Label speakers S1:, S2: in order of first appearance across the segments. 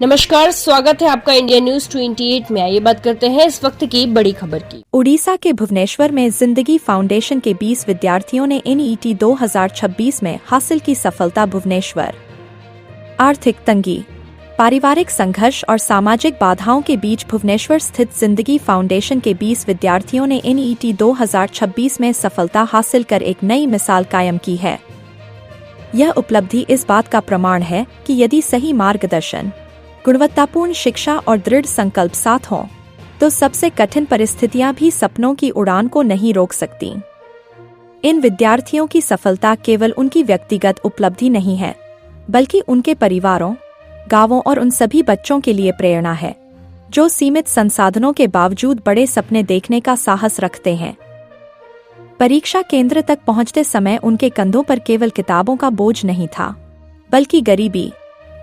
S1: नमस्कार, स्वागत है आपका इंडिया न्यूज 28 में। आइए बात करते हैं इस वक्त की बड़ी खबर की।
S2: उड़ीसा के भुवनेश्वर में जिंदगी फाउंडेशन के 20 विद्यार्थियों ने NET 2026 में हासिल की सफलता। भुवनेश्वर आर्थिक तंगी, पारिवारिक संघर्ष और सामाजिक बाधाओं के बीच भुवनेश्वर स्थित जिंदगी फाउंडेशन के 20 विद्यार्थियों ने NET 2026 में सफलता हासिल कर एक नई मिसाल कायम की है। यह उपलब्धि इस बात का प्रमाण है कि यदि सही मार्गदर्शन, गुणवत्तापूर्ण शिक्षा और दृढ़ संकल्प साथ हों, तो सबसे कठिन परिस्थितियां भी सपनों की उड़ान को नहीं रोक सकती। इन विद्यार्थियों की सफलता केवल उनकी व्यक्तिगत उपलब्धि नहीं है, बल्कि उनके परिवारों, गांवों और उन सभी बच्चों के लिए प्रेरणा है जो सीमित संसाधनों के बावजूद बड़े सपने देखने का साहस रखते हैं। परीक्षा केंद्र तक पहुंचते समय उनके कंधों पर केवल किताबों का बोझ नहीं था, बल्कि गरीबी,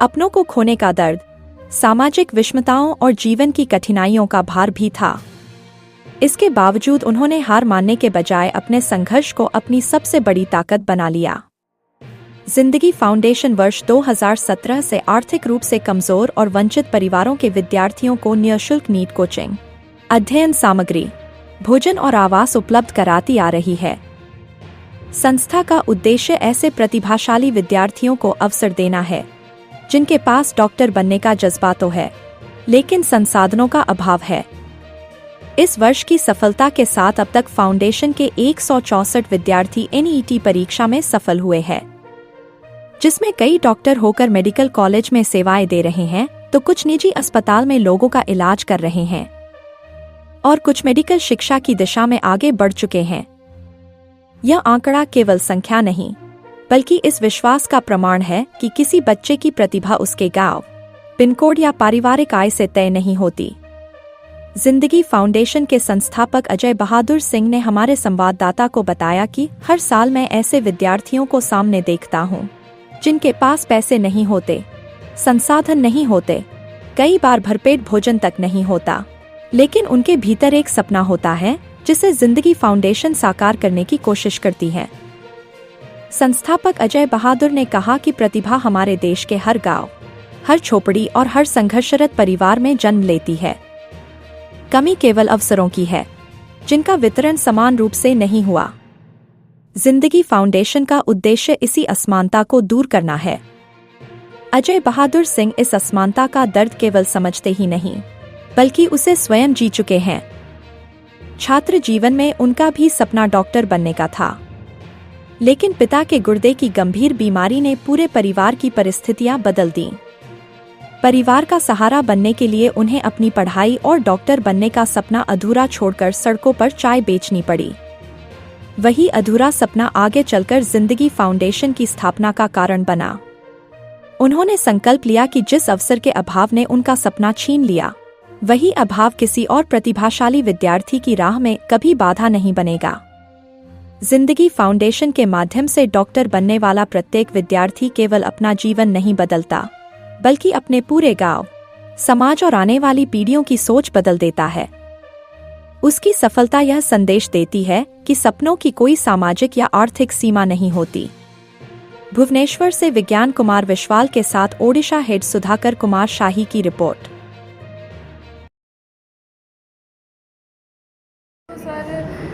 S2: अपनों को खोने का दर्द, सामाजिक विषमताओं और जीवन की कठिनाइयों का भार भी था। इसके बावजूद उन्होंने हार मानने के बजाय अपने संघर्ष को अपनी सबसे बड़ी ताकत बना लिया। जिंदगी फाउंडेशन वर्ष 2017 से आर्थिक रूप से कमजोर और वंचित परिवारों के विद्यार्थियों को निःशुल्क नीट कोचिंग, अध्ययन सामग्री, भोजन और आवास उपलब्ध कराती आ रही है। संस्था का उद्देश्य ऐसे प्रतिभाशाली विद्यार्थियों को अवसर देना है जिनके पास डॉक्टर बनने का जज्बा तो है, लेकिन संसाधनों का अभाव है। इस वर्ष की सफलता के साथ अब तक फाउंडेशन के 164 विद्यार्थी NET परीक्षा में सफल हुए हैं, जिसमें कई डॉक्टर होकर मेडिकल कॉलेज में सेवाएं दे रहे हैं, तो कुछ निजी अस्पताल में लोगों का इलाज कर रहे हैं और कुछ मेडिकल शिक्षा की दिशा में आगे बढ़ चुके हैं। यह आंकड़ा केवल संख्या नहीं, बल्कि इस विश्वास का प्रमाण है कि किसी बच्चे की प्रतिभा उसके गांव, पिन कोड या पारिवारिक आय से तय नहीं होती। जिंदगी फाउंडेशन के संस्थापक अजय बहादुर सिंह ने हमारे संवाददाता को बताया कि हर साल मैं ऐसे विद्यार्थियों को सामने देखता हूं, जिनके पास पैसे नहीं होते, संसाधन नहीं होते, कई बार भरपेट भोजन तक नहीं होता, लेकिन उनके भीतर एक सपना होता है जिसे जिंदगी फाउंडेशन साकार करने की कोशिश करती है। संस्थापक अजय बहादुर ने कहा कि प्रतिभा हमारे देश के हर गांव, हर झोपड़ी और हर संघर्षरत परिवार में जन्म लेती है। कमी केवल अवसरों की है, जिनका वितरण समान रूप से नहीं हुआ। जिंदगी फाउंडेशन का उद्देश्य इसी असमानता को दूर करना है। अजय बहादुर सिंह इस असमानता का दर्द केवल समझते ही नहीं, बल्कि उसे स्वयं जी चुके हैं। छात्र जीवन में उनका भी सपना डॉक्टर बनने का था, लेकिन पिता के गुर्दे की गंभीर बीमारी ने पूरे परिवार की परिस्थितियां बदल दी। परिवार का सहारा बनने के लिए उन्हें अपनी पढ़ाई और डॉक्टर बनने का सपना अधूरा छोड़कर सड़कों पर चाय बेचनी पड़ी। वही अधूरा सपना आगे चलकर जिंदगी फाउंडेशन की स्थापना का कारण बना। उन्होंने संकल्प लिया कि जिस अवसर के अभाव ने उनका सपना छीन लिया, वही अभाव किसी और प्रतिभाशाली विद्यार्थी की राह में कभी बाधा नहीं बनेगा। जिंदगी फाउंडेशन के माध्यम से डॉक्टर बनने वाला प्रत्येक विद्यार्थी केवल अपना जीवन नहीं बदलता, बल्कि अपने पूरे गांव, समाज और आने वाली पीढ़ियों की सोच बदल देता है। उसकी सफलता यह संदेश देती है कि सपनों की कोई सामाजिक या आर्थिक सीमा नहीं होती। भुवनेश्वर से विज्ञान कुमार विश्वाल के साथ ओडिशा हेड सुधाकर कुमार शाही की रिपोर्ट।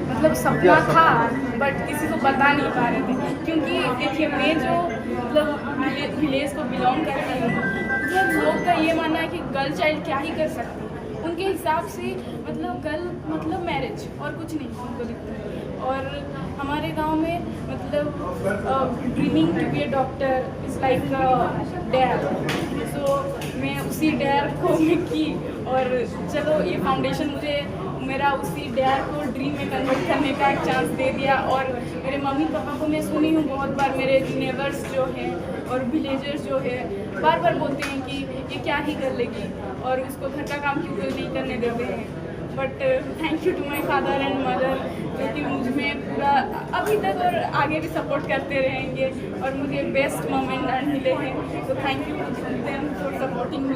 S3: मतलब सपना था, बट किसी को बता नहीं पा रहे थे, क्योंकि देखिए मैं जो मतलब विलेज को बिलोंग करती हूँ, मतलब लोग का ये मानना है कि गर्ल चाइल्ड क्या ही कर सकती है। उनके हिसाब से मतलब गर्ल मतलब मैरिज और कुछ नहीं उनको दिखता है। और हमारे गांव में मतलब dreaming to be a doctor is like dare, so मैं उसी डेयर को मैं की, और चलो ये फाउंडेशन मुझे मेरा उसी डेयर को ड्रीम में कन्वर्ट करने का एक चांस दे दिया। और मेरे मम्मी पापा को मैं सुनी हूँ बहुत बार, मेरे नेबर्स जो हैं और विलेजर्स जो है बार बार बोलते हैं कि ये क्या ही कर लेगी और उसको घर का काम क्यों नहीं करने देते हैं। But thank you to my father and mother, जो कि मुझ में पूरा अभी तक और आगे भी सपोर्ट करते रहेंगे और मुझे बेस्ट मोमेंट मिले हैं। तो thank you to them for supporting me.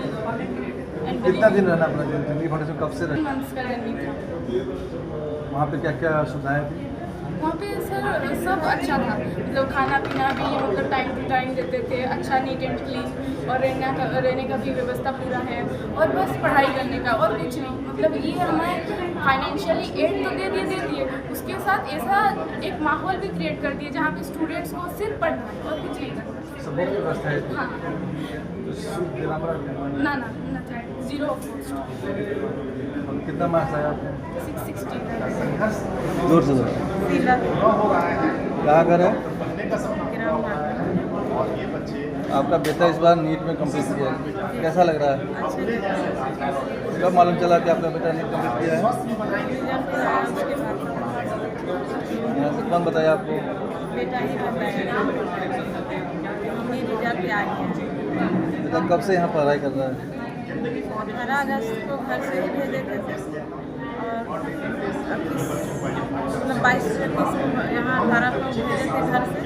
S4: कितना दिन रहना अपना जिंदगी फाउंडेशन कब से रहे?
S3: मंथ्स का जर्नी था।
S4: वहाँ पे क्या क्या सुविधाएं थी?
S3: वहाँ पे सर सब अच्छा था, मतलब खाना पीना भी मतलब टाइम टू टाइम देते थे, अच्छा नीट एंड क्लीन, और रहने का भी व्यवस्था पूरा है, और बस पढ़ाई करने का और कुछ नहीं। मतलब ये हमें फाइनेंशियली एड तो दे दिए, उसके साथ ऐसा एक माहौल भी क्रिएट कर दिए जहाँ पे स्टूडेंट्स को सिर्फ पढ़ना है और कुछ नहीं करना। हाँ ना नथिंग, 0 ऑफ कॉस्ट।
S4: कितना मार्क्स आया आपको?
S3: 660।
S4: दूर से दूर कहाँ कर है? आपका बेटा इस बार नीट में कंप्लीट किया है, कैसा लग रहा है? कब मालूम चला कि आपका बेटा नीट कंप्लीट किया है? यहाँ से कौन बताया आपको?
S5: बेटा ही बताया, मम्मी रिजल्ट आ गया।
S4: बेटा कब से यहाँ पढ़ाई कर रहा है?
S5: 18 अगस्त को घर से ही भेजे थे और 22 से 30 को यहाँ 18 को भेजे थे घर से,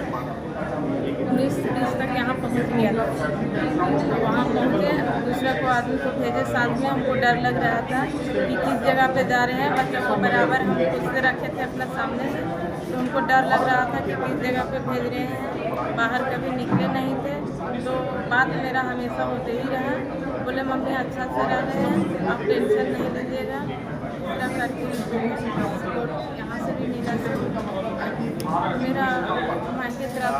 S5: 19-20 तक यहाँ पहुँच गया था। तो वहाँ पहुँचे, दूसरे को आदमी को भेजे साथ में। हमको डर लग रहा था कि किस जगह पे जा रहे हैं, बच्चों को बराबर हम खुद से रखे थे अपना सामने से, तो उनको डर लग रहा था कि किस जगह पे भेज रहे हैं। बाहर कभी निकले नहीं थे, तो बात मेरा हमेशा होते ही रहा। बोले मम्मी अच्छा से रह रहे हैं, आप टेंशन नहीं लीजिएगा, पूरा करके यहाँ से भी मिला था। मेरा माँ की तरफ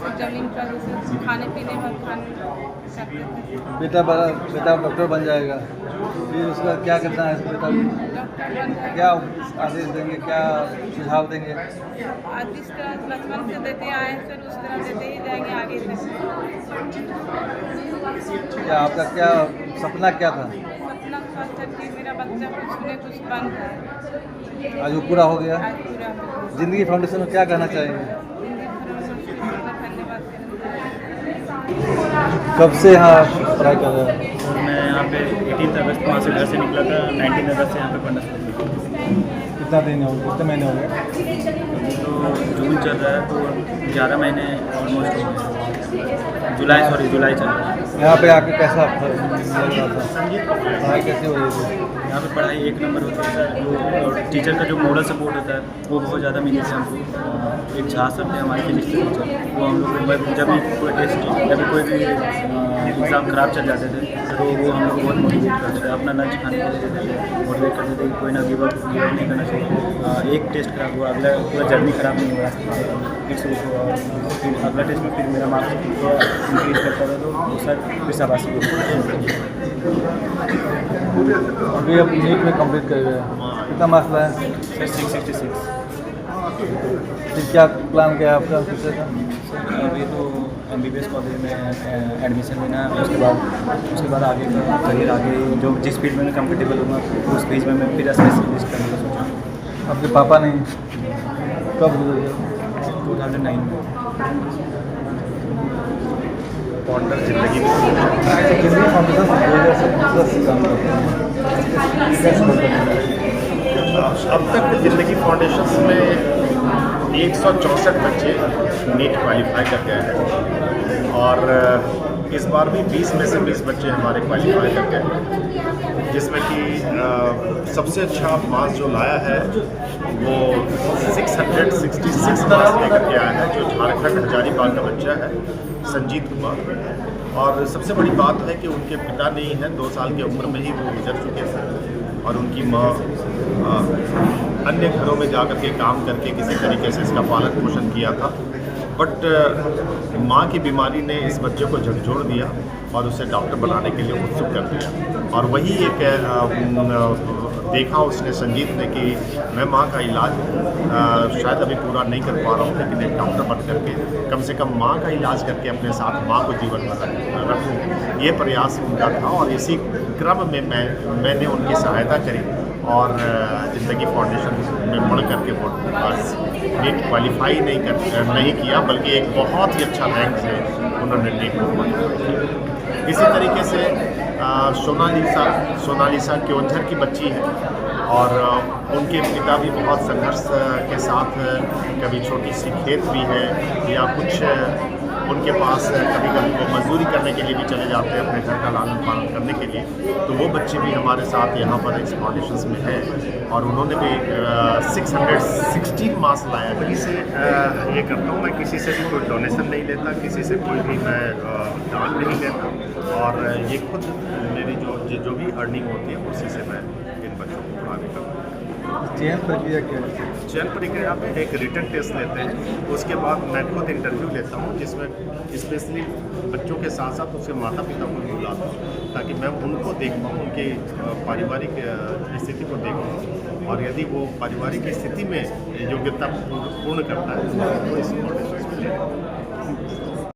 S5: से ज़मीन का जैसे खाने पीने में खाने करते थे।
S4: बेटा डॉक्टर बन जाएगा, फिर उसका क्या करना है? बेटा क्या आदेश देंगे, क्या सुझाव देंगे?
S5: आज जिस तरह बचपन से देते आए हैं सर, उस तरह देते ही जाएंगे आगे तक।
S4: क्या आपका क्या सपना क्या था?
S5: सपना था कि मेरा बच्चा कुछ न कुछ बन जाए,
S4: आज वो पूरा हो गया।
S5: आज पूरा हो गया।
S4: जिंदगी फाउंडेशन में क्या कहना चाहेंगे?
S5: धन्यवाद।
S4: कब से यहाँ पढ़ाई कर रहे हैं?
S6: मैं यहाँ पे 18 अगस्त वहाँ से घर से निकला था, 19 अगस्त से यहाँ पे पढ़ना शुरू किया।
S4: कितना दिन हो गए, कितने महीने हो गए?
S6: अभी तो जून चल रहा है, तो 11 महीने ऑलमोस्ट हो गए। जुलाई चल रहा है।
S4: यहाँ पे आके कैसा लग रहा था? पढ़ाई कैसी हो रही थी?
S6: यहाँ पे पढ़ाई एक नंबर होती है सर। और टीचर का जो मोरल सपोर्ट होता है वो बहुत ज़्यादा मिली है हमको। एक झा सर थे हमारे फिजिक्स के टीचर, वो हम लोग जब भी कोई टेस्ट, जब भी कोई भी एग्ज़ाम ख़राब चल जाते थे तो वो हम लोग को बहुत मोटिवेट करते थे, अपना लंच खाने के लिए देते थे, मोटिवेट करते थे कि कोई ना गिव अप नहीं करना चाहिए। एक टेस्ट खराब हुआ, अगला पूरा जर्नी ख़राब नहीं हुआ, फिर से हुआ, और फिर अगला टेस्ट में फिर मेरा मार्क्स इंक्रीज करता था, तो वो सर फिर शाबाशी देते।
S4: अभी अब नीट में कंप्लीट कर गए, कितना मार्क्स लाए?
S6: सर 666।
S4: फिर क्या प्लान क्या है आपका फ्यूचर का?
S6: अभी तो MBBS कॉलेज में एडमिशन लेना है, उसके बाद आगे का करियर, आगे जो जिस फील्ड में मैं कंफर्टेबल हूँ उस फील्ड में मैं फिर स्पेशलिस्ट करने का सोचा हूँ।
S4: आपके पापा नहीं कब गुजरे?
S6: 2009 में।
S7: फाउंडर जिंदगी
S4: जिंदगी फाउंडेशन 2010 से काम करते हैं, कैसे करते हैं?
S7: अब तक जिंदगी फाउंडेशन में 164 बच्चे नीट क्वालिफाई कर गए हैं, और इस बार भी 20 में से 20 बच्चे हमारे क्वालिफाई कर गए हैं, जिसमें कि सबसे अच्छा मार्क्स जो लाया है वो 666 मार्क्स लेकर के आया है, जो झारखंड हजारीबाग का बच्चा है, संजीत कुमार। और सबसे बड़ी बात है कि उनके पिता नहीं है, 2 साल की उम्र में ही वो गुजर चुके थे, और उनकी माँ अन्य घरों में जाकर के काम करके किसी तरीके से इसका पालन पोषण किया था। बट माँ की बीमारी ने इस बच्चे को झकझोर दिया और उसे डॉक्टर बनाने के लिए उत्सुक कर दिया, और वही एक देखा उसने, संजीत ने, कि मैं माँ का इलाज शायद अभी पूरा नहीं कर पा रहा हूँ, लेकिन एक डॉक्टर बन करके कम से कम माँ का इलाज करके अपने साथ माँ को जीवन में रखूँ, ये प्रयास उनका था। और इसी क्रम में मैंने उनकी सहायता करी, और ज़िंदगी फाउंडेशन में पढ़ करके वो बस नीट क्वालिफाई नहीं किया, बल्कि एक बहुत ही अच्छा रैंक से उन्होंने नीट को क्वालिफाई किया। इसी तरीके से सोनालिसा क्योंझर की बच्ची है, और उनके पिता भी बहुत संघर्ष के साथ, कभी छोटी सी खेत भी है या कुछ उनके पास, कभी कभी वो मजदूरी करने के लिए भी चले जाते हैं अपने घर का लालन पालन करने के लिए, तो वो बच्चे भी हमारे साथ यहाँ पर इस फाउंडेशन में हैं। और उन्होंने भी 616 मास्क लाया।
S8: वहीं से ये करता हूँ, मैं किसी से भी कोई डोनेशन नहीं लेता, किसी से कोई भी मैं दान नहीं लेता, और ये खुद मेरी जो भी अर्निंग होती है उसी से मैं इन बच्चों को पढ़ाने का।
S4: चयन प्रक्रिया क्या है?
S8: चयन प्रक्रिया में एक रिटन टेस्ट लेते हैं, उसके बाद मैं खुद इंटरव्यू लेता हूँ, जिसमें स्पेशली बच्चों के साथ साथ उसके माता पिता को भी बुलाता हूँ, ताकि मैं उनको देख पाऊँ, उनकी पारिवारिक स्थिति को देख पाऊँ, और यदि वो पारिवारिक स्थिति में योग्यता पूर्ण करता है तो इस फाउंडेशन में